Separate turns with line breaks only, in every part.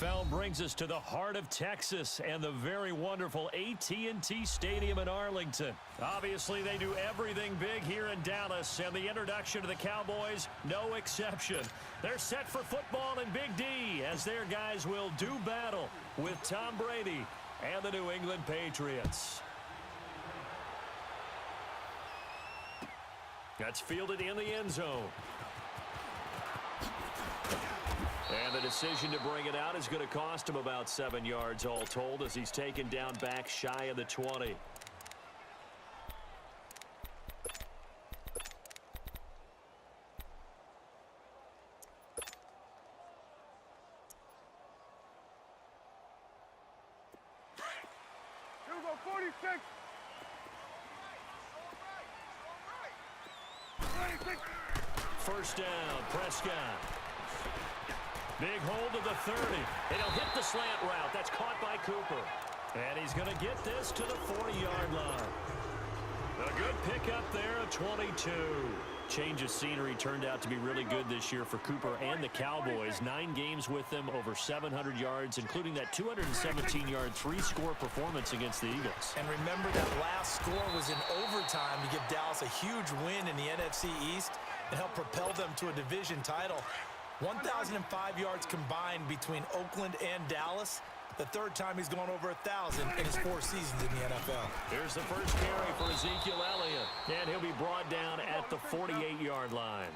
NFL brings us to the heart of Texas and the very wonderful AT&T Stadium in Arlington. Obviously, they do everything big here in Dallas, and the introduction to the Cowboys, no exception. They're set for football in Big D as their guys will do battle with Tom Brady and the New England Patriots. That's fielded in the end zone. And the decision to bring it out is going to cost him about 7 yards all told as he's taken down back shy of the 20.
Hugo, 46.
First down, Prescott. Big hold of the 30. And he'll hit the slant route. That's caught by Cooper. And he's going to get this to the 40-yard line. A good pickup there, a 22. Change of scenery turned out to be really good this year for Cooper and the Cowboys. 9 games with them, over 700 yards, including that 217-yard, 3-score performance against the Eagles.
And remember that last score was in overtime to give Dallas a huge win in the NFC East and help propel them to a division title. 1,005 yards combined between Oakland and Dallas. The third time he's gone over 1,000 in his 4 seasons in the NFL.
Here's the first carry for Ezekiel Elliott. And he'll be brought down at the 48-yard line.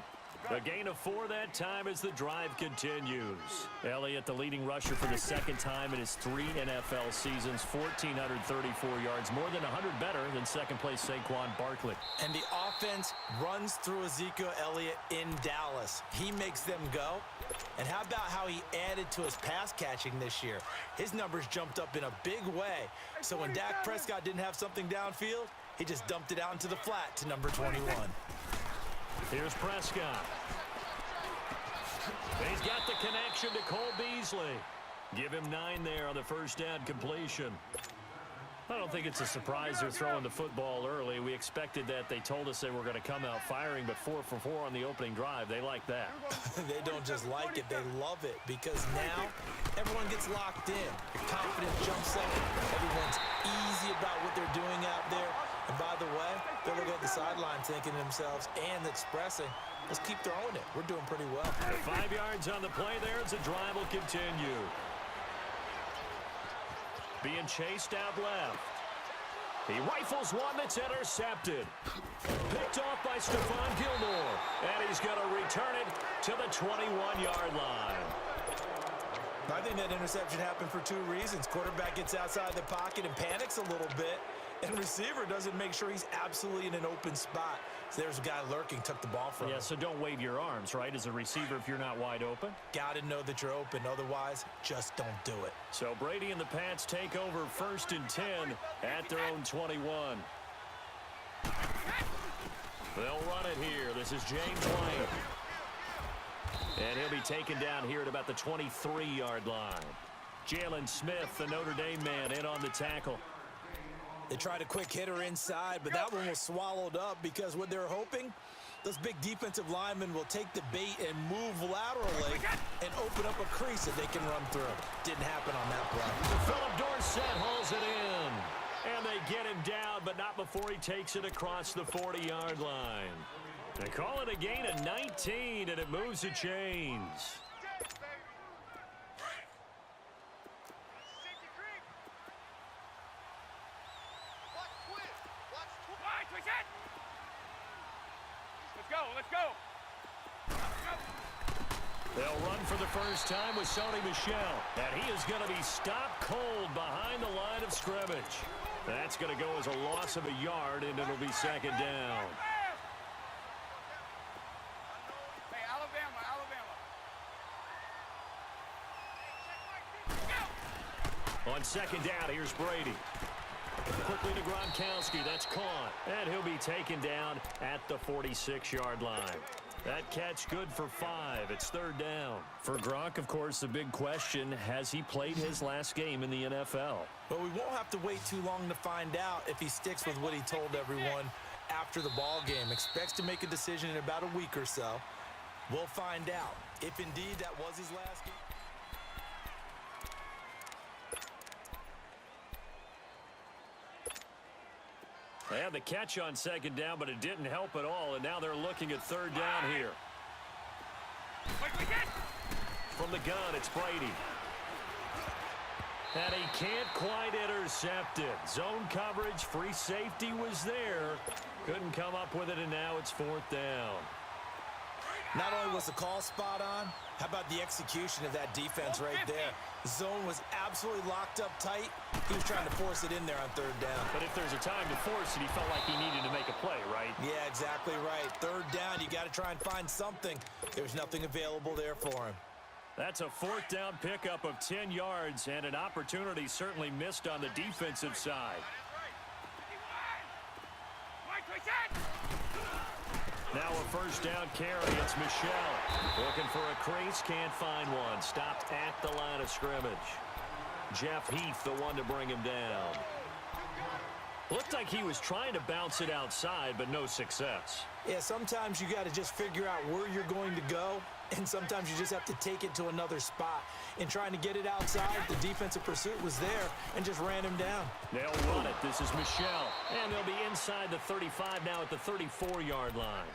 A gain of 4 that time as the drive continues. Elliott, the leading rusher for the second time in his 3 NFL seasons. 1,434 yards, more than 100 better than second-place Saquon Barkley.
And the offense runs through Ezekiel Elliott in Dallas. He makes them go. And how about how he added to his pass catching this year? His numbers jumped up in a big way. So when Dak Prescott didn't have something downfield, he just dumped it out into the flat to number 21.
Here's Prescott. He's got the connection to Cole Beasley. Give him 9 there on the first down completion. I don't think it's a surprise they're throwing the football early. We expected that. They told us they were going to come out firing, but 4 for 4 on the opening drive. They like that.
They don't just like it, they love it, because now everyone gets locked in. The confidence jumps up. Everyone's easy about what they're doing out there. And by the way, they're looking at the sideline thinking to themselves and expressing, let's keep throwing it. We're doing pretty well.
5 yards on the play there as the drive will continue. Being chased out left. He rifles one that's intercepted. Picked off by Stephon Gilmore. And he's going to return it to the 21-yard line.
I think that interception happened for 2 reasons. Quarterback gets outside the pocket and panics a little bit. And receiver doesn't make sure he's absolutely in an open spot. So there's a guy lurking, took the ball from him.
Yeah, so don't wave your arms, right, as a receiver if you're not wide open.
Got to know that you're open. Otherwise, just don't do it.
So Brady and the Pats take over 1st and 10 at their own 21. They'll run it here. This is James White. And he'll be taken down here at about the 23-yard line. Jalen Smith, the Notre Dame man, in on the tackle.
They tried a quick hitter inside, but that one was swallowed up because what they're hoping, those big defensive linemen will take the bait and move laterally and open up a crease that they can run through. Didn't happen on that play.
Philip Dorsett hauls it in. And they get him down, but not before he takes it across the 40-yard line. They call it a gain of 19, and it moves the chains.
Let's go.
They'll run for the first time with Sony Michel. And he is going to be stopped cold behind the line of scrimmage. That's going to go as a loss of a yard, and it'll be 2nd down.
Hey, Alabama.
On 2nd down, here's Brady. Quickly to Gronkowski. That's caught. And he'll be taken down at the 46-yard line. That catch good for 5. It's 3rd down. For Gronk, of course, the big question, has he played his last game in the NFL?
But we won't have to wait too long to find out if he sticks with what he told everyone after the ball game. Expects to make a decision in about a week or so. We'll find out if indeed that was his last game.
They had the catch on second down, but it didn't help at all, and now they're looking at third down here. From the gun, it's Brady. And he can't quite intercept it. Zone coverage, free safety was there. Couldn't come up with it, and now it's fourth down.
Not only was the call spot on, how about the execution of that defense right there? The zone was absolutely locked up tight. He was trying to force it in there on third down.
But if there's a time to force it, he felt like he needed to make a play, right?
Yeah, exactly right. Third down, you got to try and find something. There's nothing available there for him.
That's a fourth down pickup of 10 yards and an opportunity certainly missed on the defensive side. Now a first down carry. It's Michel. Looking for a crease. Can't find one. Stopped at the line of scrimmage. Jeff Heath, the one to bring him down. Looked like he was trying to bounce it outside, but no success.
Yeah, sometimes you got to just figure out where you're going to go, and sometimes you just have to take it to another spot. In trying to get it outside, the defensive pursuit was there and just ran him down.
They'll run it. This is Michel. And they'll be inside the 35 now at the 34-yard line.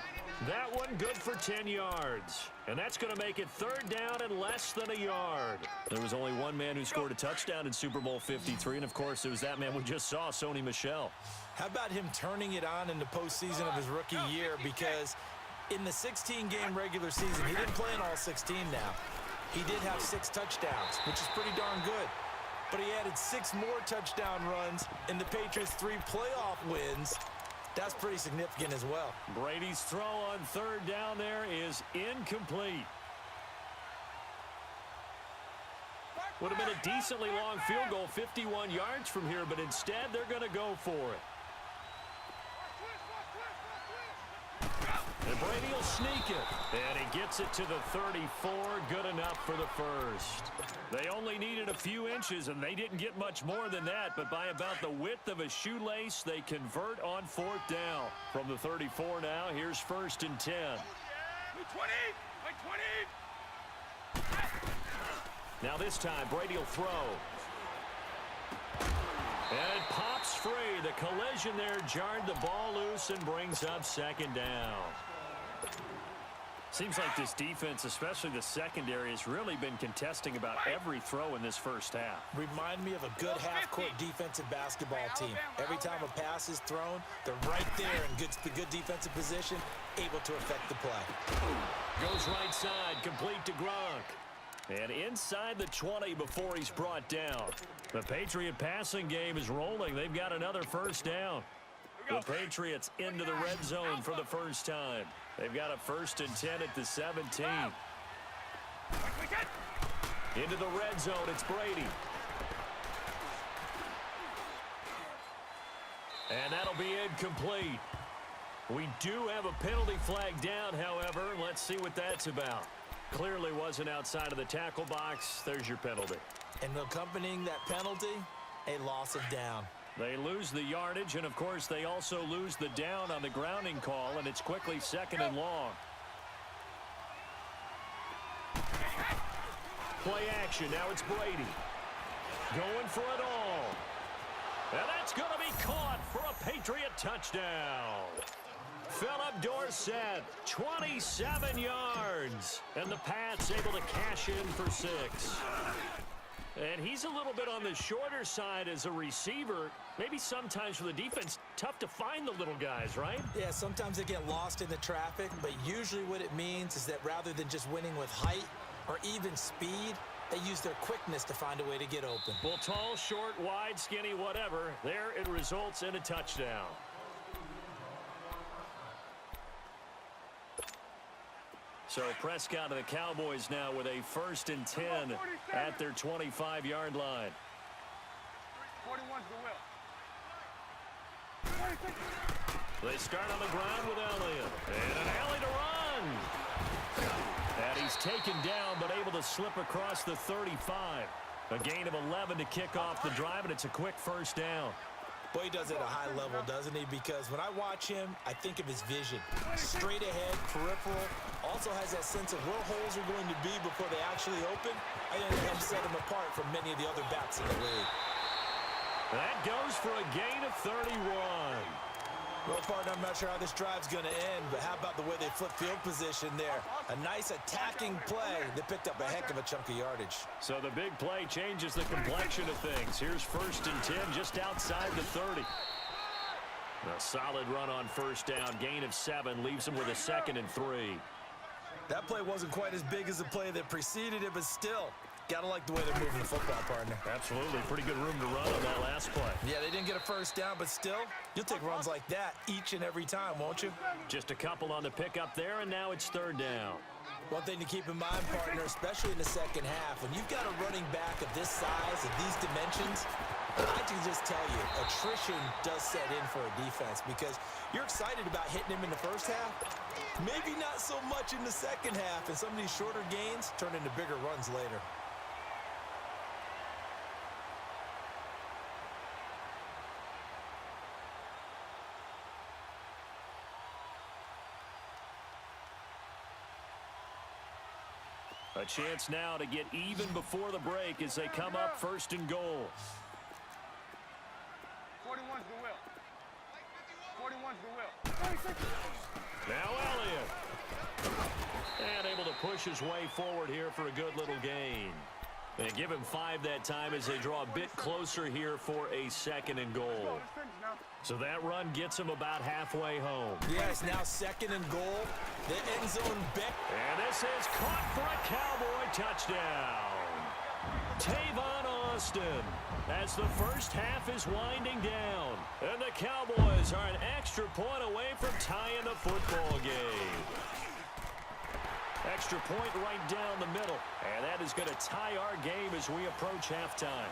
That one good for 10 yards. And that's going to make it third down and less than a yard. There was only one man who scored a touchdown in Super Bowl 53, and of course it was that man we just saw, Sony Michel.
How about him turning it on in the postseason of his rookie year? Because in the 16-game regular season, he didn't play in all 16 now. He did have 6 touchdowns, which is pretty darn good. But he added 6 more touchdown runs in the Patriots' 3 playoff wins. That's pretty significant as well.
Brady's throw on third down there is incomplete. Would have been a decently long field goal, 51 yards from here, but instead they're going to go for it. And Brady will sneak it. And he gets it to the 34. Good enough for the first. They only needed a few inches, and they didn't get much more than that. But by about the width of a shoelace, they convert on fourth down. From the 34 now, here's first and 10.
20!
Now this time, Brady will throw. And it pops free. The collision there jarred the ball loose and brings up second down. Seems like this defense, especially the secondary, has really been contesting about every throw in this first half.
Remind me of a good half-court defensive basketball team. Every time a pass is thrown, they're right there in good defensive position, able to affect the play.
Goes right side, complete to Gronk. And inside the 20 before he's brought down. The Patriot passing game is rolling. They've got another first down. The Patriots into the red zone for the first time. They've got a first and 10 at the 17. Into the red zone, it's Brady. And that'll be incomplete. We do have a penalty flag down, however. Let's see what that's about. Clearly wasn't outside of the tackle box. There's your penalty.
And accompanying that penalty, a loss of down.
They lose the yardage, and of course they also lose the down on the grounding call, and it's quickly second and long. Play action, now it's Brady. Going for it all. And that's going to be caught for a Patriot touchdown. Philip Dorsett, 27 yards. And the Pats able to cash in for 6. And he's a little bit on the shorter side as a receiver. Maybe sometimes for the defense, tough to find the little guys, right?
Yeah, sometimes they get lost in the traffic, but usually what it means is that rather than just winning with height or even speed, they use their quickness to find a way to get open.
Well, tall, short, wide, skinny, whatever, there it results in a touchdown. So Prescott and the Cowboys now with a first and 10 at their 25-yard line.
41's the will.
They start on the ground with Elliott. And an alley to run. And he's taken down but able to slip across the 35. A gain of 11 to kick off the drive, and it's a quick first down.
Boy, he does it at a high level, doesn't he? Because when I watch him, I think of his vision. Straight ahead, peripheral. Also has that sense of where holes are going to be before they actually open. I think that helps set him apart from many of the other backs in the league.
That goes for a gain of 31.
Well, partner, I'm not sure how this drive's going to end, but how about the way they flip field position there? A nice attacking play that picked up a heck of a chunk of yardage.
So the big play changes the complexion of things. Here's 1st and 10 just outside the 30. A solid run on 1st down. Gain of 7 leaves him with a 2nd and 3.
That play wasn't quite as big as the play that preceded it, but still, gotta like the way they're moving the football, partner.
Absolutely. Pretty good room to run on that last play.
Yeah, they didn't get a 1st down, but still, you'll take runs like that each and every time, won't you?
Just a couple on the pickup there, and now it's 3rd down.
One thing to keep in mind, partner, especially in the second half, when you've got a running back of this size, of these dimensions, I can just tell you, attrition does set in for a defense because you're excited about hitting him in the first half. Maybe not so much in the second half, and some of these shorter gains turn into bigger runs later.
A chance now to get even before the break as they come up 1st and goal.
41's the will. 41's the will.
Now Elliott. And able to push his way forward here for a good little gain. They give him 5 that time as they draw a bit closer here for a 2nd and goal. So that run gets him about halfway home.
Yes, now 2nd and goal. The end zone bet.
And this is caught for a Cowboy touchdown. Tavon Austin as the first half is winding down. And the Cowboys are an extra point away from tying the football game. Extra point right down the middle. And that is going to tie our game as we approach halftime.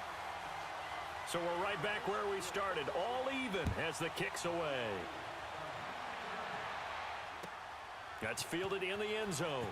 So we're right back where we started. All even as the kick's away. That's fielded in the end zone.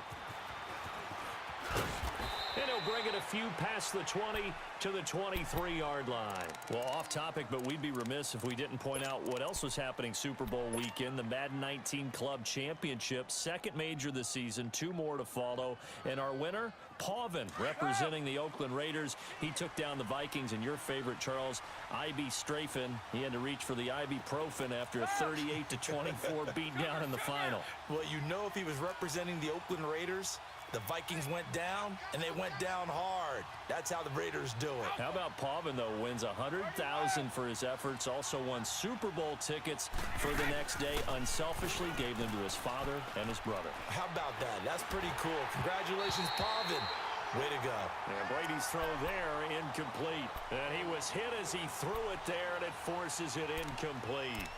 And he'll bring it a few past the 20 to the 23-yard line. Well, off topic, but we'd be remiss if we didn't point out what else was happening Super Bowl weekend. The Madden 19 Club Championship, 2nd major this season, 2 more to follow. And our winner, Pavin, representing the Oakland Raiders. He took down the Vikings, and your favorite, Charles, IB Strafen. He had to reach for the ibuprofen after a 38-24 beatdown in the final.
Well, you know, if he was representing the Oakland Raiders, the Vikings went down, and they went down hard. That's how the Raiders do it.
How about Pavin, though, wins $100,000 for his efforts, also won Super Bowl tickets for the next day, unselfishly gave them to his father and his brother.
How about that? That's pretty cool. Congratulations, Pavin. Way to go.
And Brady's throw there, incomplete. And he was hit as he threw it there, and it forces it incomplete.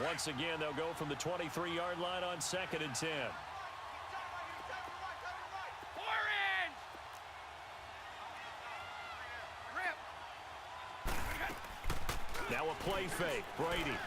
Once again, they'll go from the 23-yard line on 2nd and 10. Now a play fake. Brady.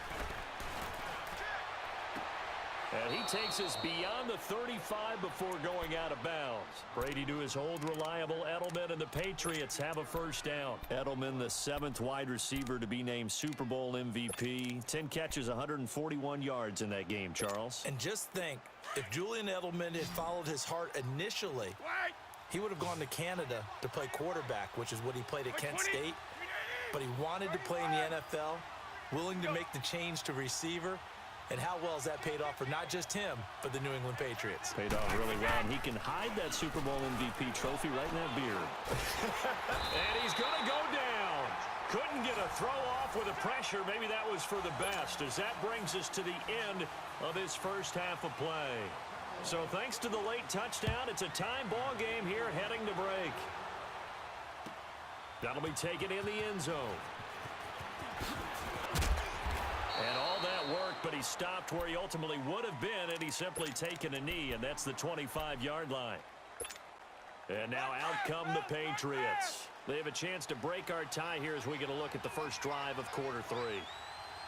And he takes us beyond the 35 before going out of bounds. Brady to his old reliable Edelman, and the Patriots have a 1st down. Edelman, the 7th wide receiver to be named Super Bowl MVP. 10 catches, 141 yards in that game, Charles.
And just think, if Julian Edelman had followed his heart initially, he would have gone to Canada to play quarterback, which is what he played at Kent State. But he wanted to play in the NFL, willing to make the change to receiver. And how well has that paid off for not just him, but the New England Patriots?
Paid off really well, and he can hide that Super Bowl MVP trophy right in that beard. And he's going to go down. Couldn't get a throw off with the pressure. Maybe that was for the best, as that brings us to the end of this first half of play. So thanks to the late touchdown, it's a time ball game here heading to break. That'll be taken in the end zone. And all that work, but he stopped where he ultimately would have been, and he's simply taken a knee, and that's the 25-yard line. And now out come the Patriots. They have a chance to break our tie here as we get a look at the first drive of quarter 3.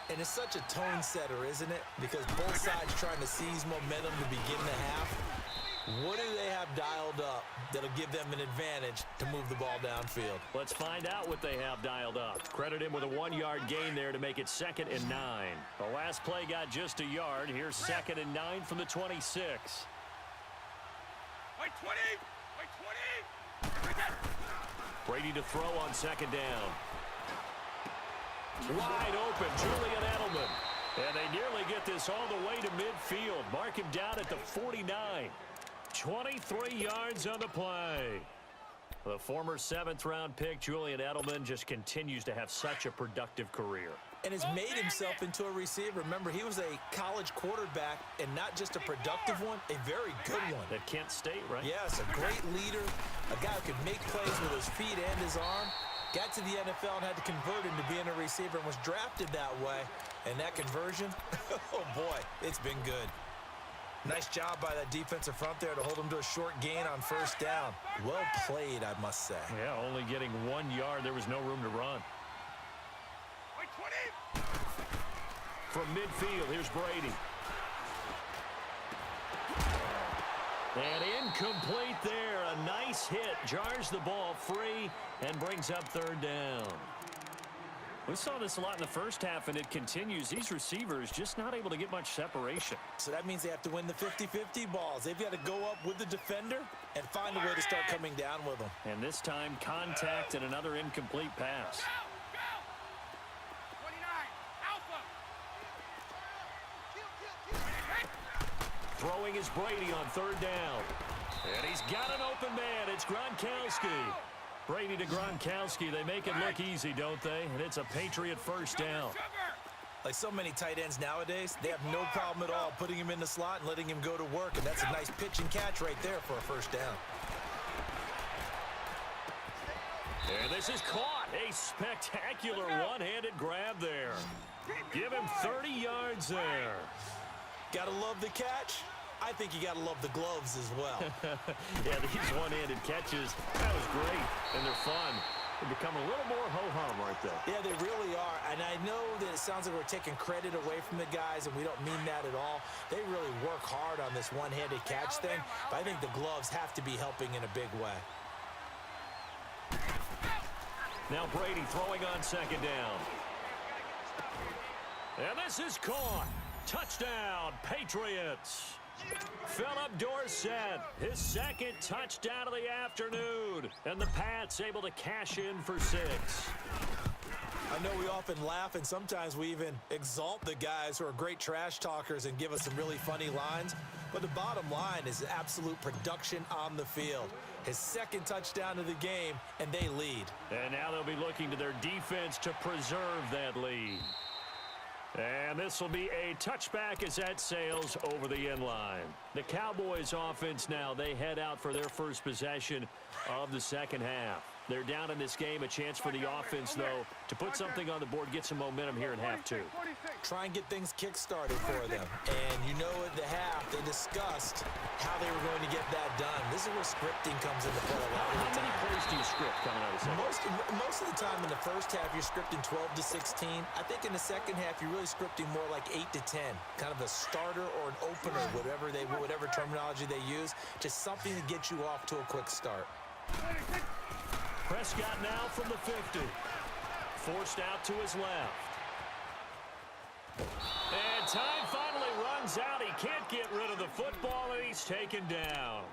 And it's such a tone setter, isn't it? Because both sides trying to seize momentum to begin the half. What do they have dialed up that'll give them an advantage to move the ball downfield?
Let's find out what they have dialed up. Credit him with a 1-yard gain there to make it 2nd and 9. The last play got just a yard. Here's 2nd and 9 from the 26.
Wait 20. Wait 20.
Brady to throw on second down. Wide open, Julian Edelman. And they nearly get this all the way to midfield. Mark him down at the 49. 23 yards on the play. The former seventh-round pick, Julian Edelman, just continues to have such a productive career.
And has made himself into a receiver. Remember, he was a college quarterback, and not just a productive one, a very good one.
At Kent State, right?
Yes, a great leader, a guy who could make plays with his feet and his arm. Got to the NFL and had to convert into being a receiver and was drafted that way. And that conversion, oh boy, it's been good. Nice job by that defensive front there to hold him to a short gain on first down. Well played, I must say.
Yeah, only getting 1 yard. There was no room to run.
Wait 20.
From midfield, here's Brady. And incomplete there. A nice hit. Jars the ball free and brings up third down. We saw this a lot in the first half, and it continues. These receivers just not able to get much separation.
So that means they have to win the 50-50 balls. They've got to go up with the defender and find a way to start coming down with them.
And this time, contact and another incomplete pass.
Go. 29. Alpha.
Throwing is Brady on third down. And he's got an open man. It's Gronkowski. Brady to Gronkowski. They make it look easy, don't they? And it's a Patriot first down.
Like so many tight ends nowadays, they have no problem at all putting him in the slot and letting him go to work. And that's a nice pitch and catch right there for a first down.
And this is caught. A spectacular one-handed grab there. Give him 30 yards there.
Gotta love the catch. I think you got to love the gloves as well.
Yeah, these one-handed catches, that was great, and they're fun. They become a little more ho-hum right there.
Yeah, they really are, and I know that it sounds like we're taking credit away from the guys, and we don't mean that at all. They really work hard on this one-handed catch thing, but I think the gloves have to be helping in a big way.
Now Brady throwing on second down. And this is caught. Touchdown, Patriots. Philip Dorsett, his second touchdown of the afternoon. And the Pats able to cash in for 6.
I know we often laugh, and sometimes we even exalt the guys who are great trash talkers and give us some really funny lines. But the bottom line is absolute production on the field. His second touchdown of the game, and they lead.
And now they'll be looking to their defense to preserve that lead. And this will be a touchback as that sails over the end line. The Cowboys offense now, they head out for their first possession of the second half. They're down in this game, a chance for the offense, though, to put something on the board, get some momentum here in half two.
Try and get things kick-started for them. And you know at the half, they discussed how they were going to get that done. This is where scripting comes into play a lot of the time.
How many plays do you script coming out of the second?
Most of the time in the first half, you're scripting 12 to 16. I think in the second half, you're really scripting more like 8 to 10. Kind of a starter or an opener, whatever terminology they use. Just something to get you off to a quick start.
Prescott now from the 50. Forced out to his left. And time finally runs out. He can't get rid of the football, and he's taken down.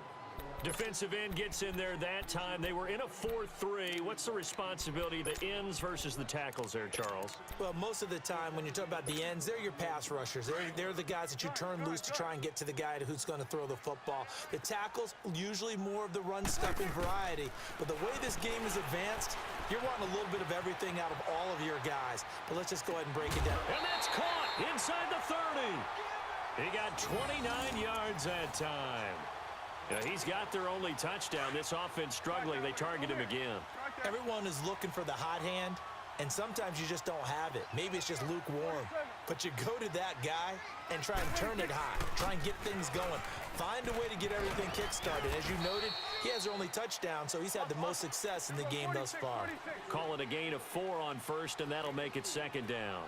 Defensive end gets in there that time. They were in a 4-3. What's the responsibility of the ends versus the tackles there, Charles?
Well, most of the time when you talk about the ends, they're your pass rushers. They're the guys that you turn loose to try and get to the guy who's going to throw the football. The tackles, usually more of the run-stuffing variety. But the way this game is advanced, you're wanting a little bit of everything out of all of your guys. But let's just go ahead and break it down.
And that's caught inside the 30. He got 29 yards that time. He's got their only touchdown. This offense struggling. They target him again.
Everyone is looking for the hot hand, and sometimes you just don't have it. Maybe it's just lukewarm. But you go to that guy and try and turn it hot. Try and get things going. Find a way to get everything kick-started. As you noted, he has their only touchdown, so he's had the most success in the game thus far.
Call it a gain of 4 on first, and that'll make it second down.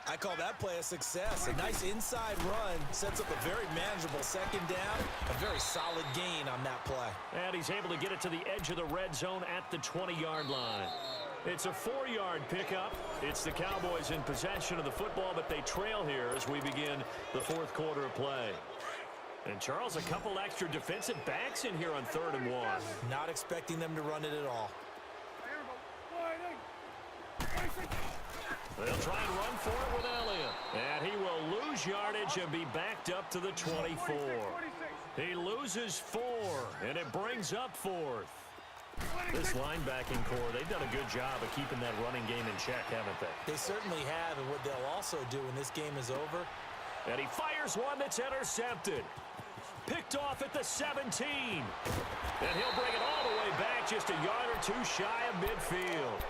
I call that play a success. A nice inside run sets up a very manageable second down. A very solid gain on that play.
And he's able to get it to the edge of the red zone at the 20-yard line. It's a 4-yard pickup. It's the Cowboys in possession of the football, but they trail here as we begin the fourth quarter of play. And Charles, a couple extra defensive backs in here on 3rd and 1.
Not expecting them to run it at all.
They'll try and run for it with Elliott. And he will lose yardage and be backed up to the 24. He loses 4, and it brings up 4th. This linebacking core, they've done a good job of keeping that running game in check, haven't they?
They certainly have, and what they'll also do when this game is over.
And he fires one that's intercepted. Picked off at the 17. And he'll bring it all the way back just a yard or 2 shy of midfield.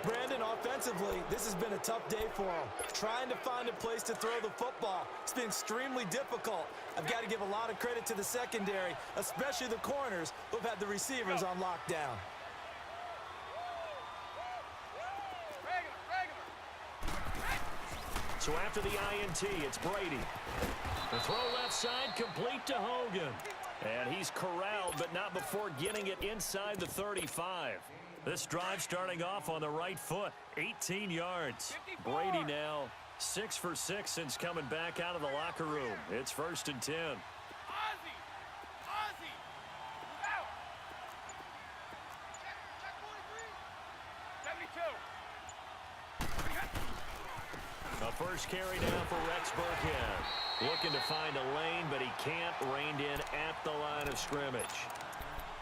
Brandon, offensively, this has been a tough day for him. Trying to find a place to throw the football. It's been extremely difficult. I've got to give a lot of credit to the secondary, especially the corners who've had the receivers on lockdown.
So after the INT, it's Brady. The throw left side, complete to Hogan. And he's corralled, but not before getting it inside the 35. This drive starting off on the right foot, 18 yards. Brady now 6 for 6 since coming back out of the locker room. It's 1st and 10. A first carry down for Rex Burkhead. Looking to find a lane, but he can't. Reined in at the line of scrimmage.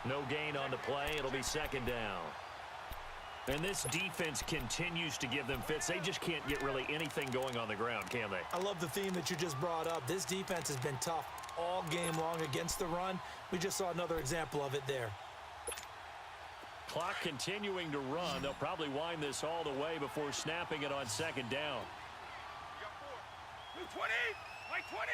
No gain on the play. It'll be 2nd down. And this defense continues to give them fits. They just can't get really anything going on the ground, can they?
I love the theme that you just brought up. This defense has been tough all game long against the run. We just saw another example of it there.
Clock continuing to run. They'll probably wind this all the way before snapping it on 2nd down.
20! Like 20!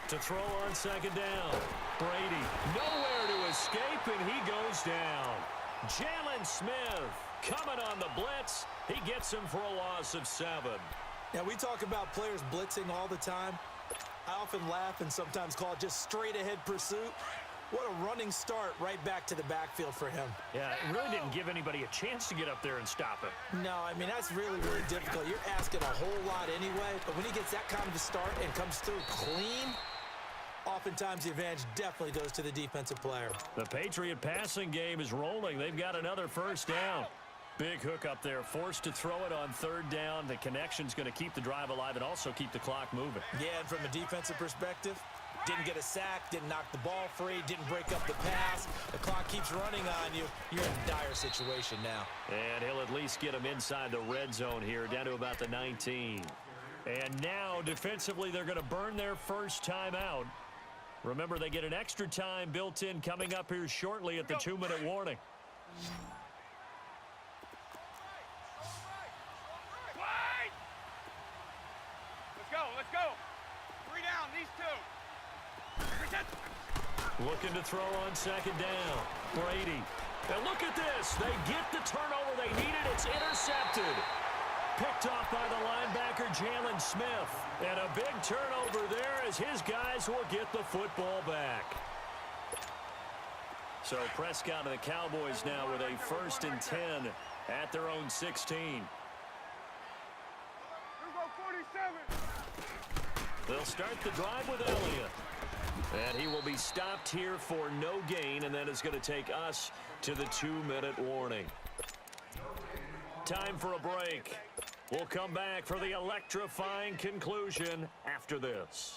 To throw on 2nd down. Brady nowhere to escape, and he goes down. Jalen Smith coming on the blitz. He gets him for a loss of 7.
Now, we talk about players blitzing all the time. I often laugh and sometimes call it just straight-ahead pursuit. What a running start right back to the backfield for him.
Yeah, it really didn't give anybody a chance to get up there and stop him.
No, I mean, that's really, really difficult. You're asking a whole lot anyway, but when he gets that kind of a start and comes through clean, oftentimes the advantage definitely goes to the defensive player.
The Patriot passing game is rolling. They've got another 1st down. Big hook up there, forced to throw it on 3rd down. The connection's going to keep the drive alive and also keep the clock moving.
Yeah, and from a defensive perspective, didn't get a sack, didn't knock the ball free, didn't break up the pass. The clock keeps running on you. You're in a dire situation now.
And he'll at least get him inside the red zone here, down to about the 19. And now, defensively, they're going to burn their first time out. Remember, they get an extra time built in coming up here shortly at the 2-minute warning.
Let's go. 3 down, these 2.
Looking to throw on 2nd down. Brady. And look at this. They get the turnover they needed. It's intercepted. Picked off by the linebacker, Jalen Smith. And a big turnover there as his guys will get the football back. So Prescott and the Cowboys now with a 1st and 10 at their own 16.
Here go 47.
They'll start the drive with Elliott. And he will be stopped here for no gain, and then it's going to take us to the 2-minute warning. Time for a break. We'll come back for the electrifying conclusion after this.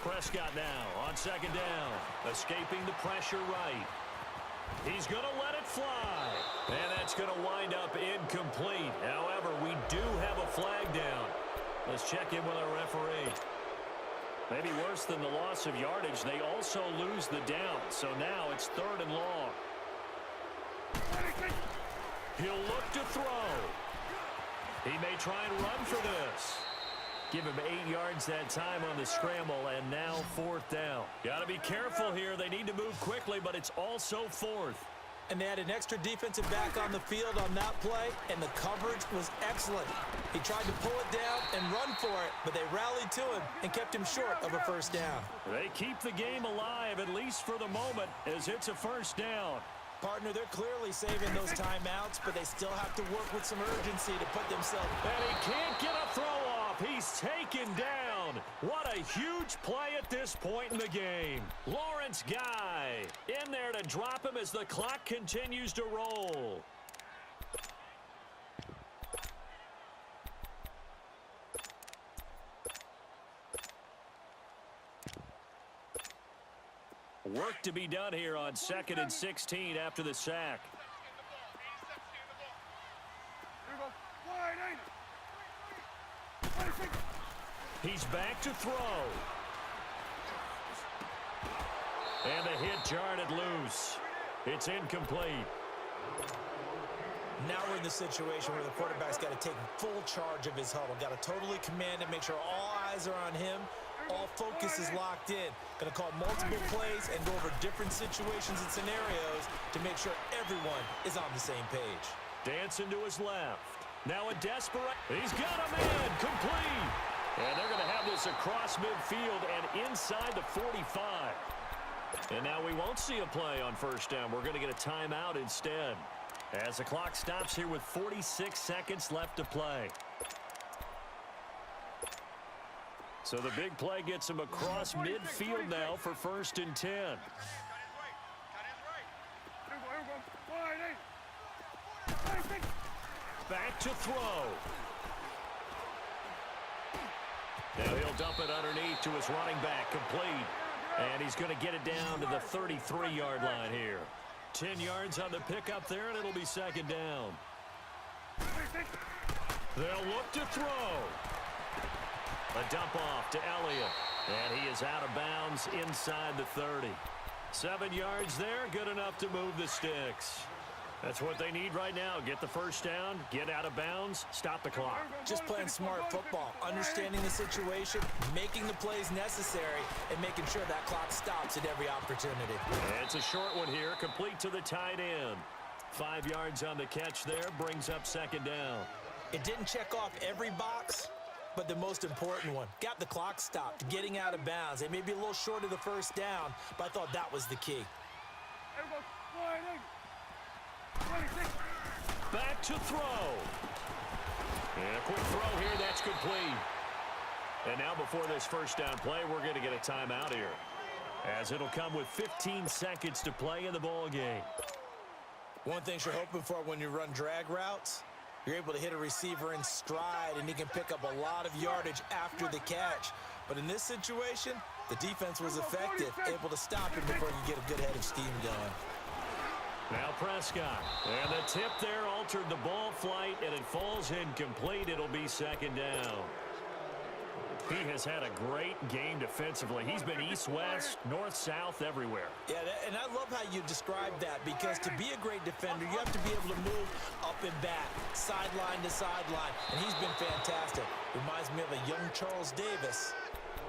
Prescott now on 2nd down, escaping the pressure right. He's going to let it fly, and that's going to wind up incomplete. However, we do have a flag down. Let's check in with our referee. Maybe worse than the loss of yardage, they also lose the down. So now it's 3rd and long. He'll look to throw. He may try and run for this. Give him 8 yards that time on the scramble, and now 4th down. Got to be careful here. They need to move quickly, but it's also 4th.
And they had an extra defensive back on the field on that play, and the coverage was excellent. He tried to pull it down and run for it, but they rallied to him and kept him short of a 1st down.
They keep the game alive, at least for the moment, as it's a 1st down.
Partner, they're clearly saving those timeouts, but they still have to work with some urgency to put themselves.
And he can't get a throw off. He's taken down. What a huge play at this point in the game. Lawrence Guy in there to drop him as the clock continues to roll. Work to be done here on 2nd and 16 after the sack. He's back to throw. And the hit jarred it loose. It's incomplete.
Now we're in the situation where the quarterback's got to take full charge of his huddle. Got to totally command it, make sure all eyes are on him. All focus is locked in. Going to call multiple plays and go over different situations and scenarios to make sure everyone is on the same page.
Dancing to his left. Now a desperate. He's got a man. Complete. And they're going to have this across midfield and inside the 45. And now we won't see a play on first down. We're going to get a timeout instead. As the clock stops here with 46 seconds left to play. So the big play gets him across midfield now for 1st and 10. Back to throw. Now he'll dump it underneath to his running back, complete. And he's going to get it down to the 33-yard line here. 10 yards on the pickup there, and it'll be 2nd down. They'll look to throw. A dump off to Elliott. And he is out of bounds inside the 30. 7 yards there, good enough to move the sticks. That's what they need right now. Get the first down, get out of bounds, stop the clock.
Just playing smart football, understanding the situation, making the plays necessary, and making sure that clock stops at every opportunity.
It's a short one here, complete to the tight end. 5 yards on the catch there, brings up 2nd down.
It didn't check off every box, but the most important one. Got the clock stopped, getting out of bounds. They may be a little short of the first down, but I thought that was the key.
Back to throw. And a quick throw here, that's complete. And now before this first down play, we're going to get a timeout here, as it'll come with 15 seconds to play in the ball game.
One thing you're hoping for when you run drag routes, you're able to hit a receiver in stride, and he can pick up a lot of yardage after the catch. But in this situation, the defense was effective, able to stop him before you get a good head of steam going.
Now Prescott. And the tip there altered the ball flight, and it falls incomplete. It'll be 2nd down. He has had a great game defensively. He's been east-west, north-south, everywhere.
Yeah, and I love how you describe that, because to be a great defender, you have to be able to move up and back, sideline to sideline, and he's been fantastic. Reminds me of a young Charles Davis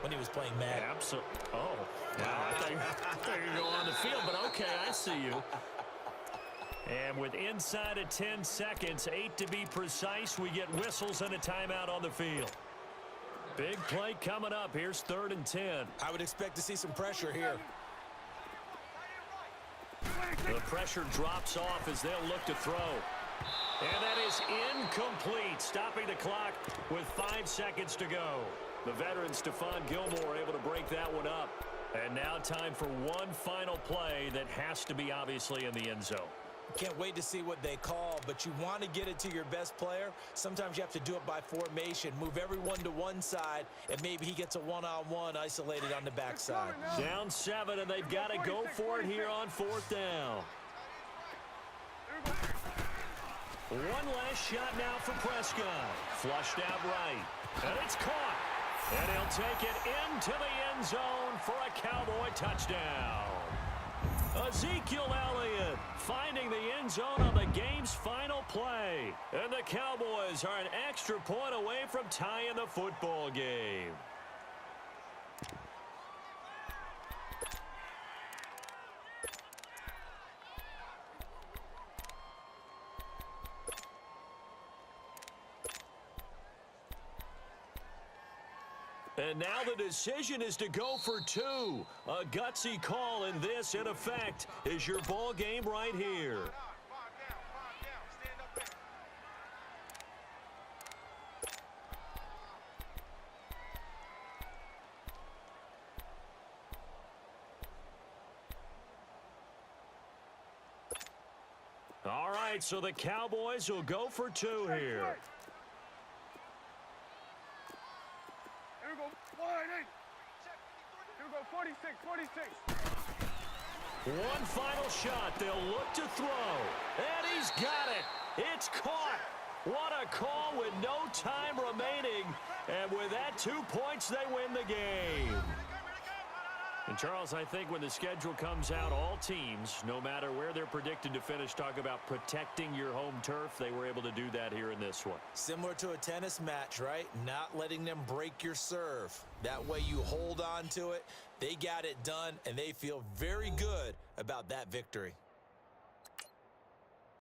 when he was playing Madden.
Absolutely. Oh, wow. I thought you were going on the field, but okay, I see you. And with inside of 10 seconds, 8 to be precise, we get whistles and a timeout on the field. Big play coming up. Here's 3rd and 10.
I would expect to see some pressure here.
The pressure drops off as they'll look to throw. And that is incomplete, stopping the clock with 5 seconds to go. The veteran Stephon Gilmore able to break that one up. And now time for one final play that has to be obviously in the end zone.
Can't wait to see what they call, but you want to get it to your best player. Sometimes you have to do it by formation. Move everyone to one side, and maybe he gets a one-on-one isolated on the backside.
Down 7, and they've got to go for it here on 4th down. One last shot now for Prescott. Flushed out right, and it's caught. And he'll take it into the end zone for a Cowboy touchdown. Ezekiel Elliott finding the end zone on the game's final play. And the Cowboys are an extra point away from tying the football game. And now the decision is to go for two. A gutsy call, and this, in effect, is your ball game right here. All right, so the Cowboys will go for two here.
Here we go. Wide 8. Here we go. 46, 46.
One final shot. They'll look to throw. And he's got it. It's caught. What a call with no time remaining. And with that, 2 points, they win the game. And, Charles, I think when the schedule comes out, all teams, no matter where they're predicted to finish, talk about protecting your home turf. They were able to do that here in this one.
Similar to a tennis match, right? Not letting them break your serve. That way you hold on to it. They got it done, and they feel very good about that victory.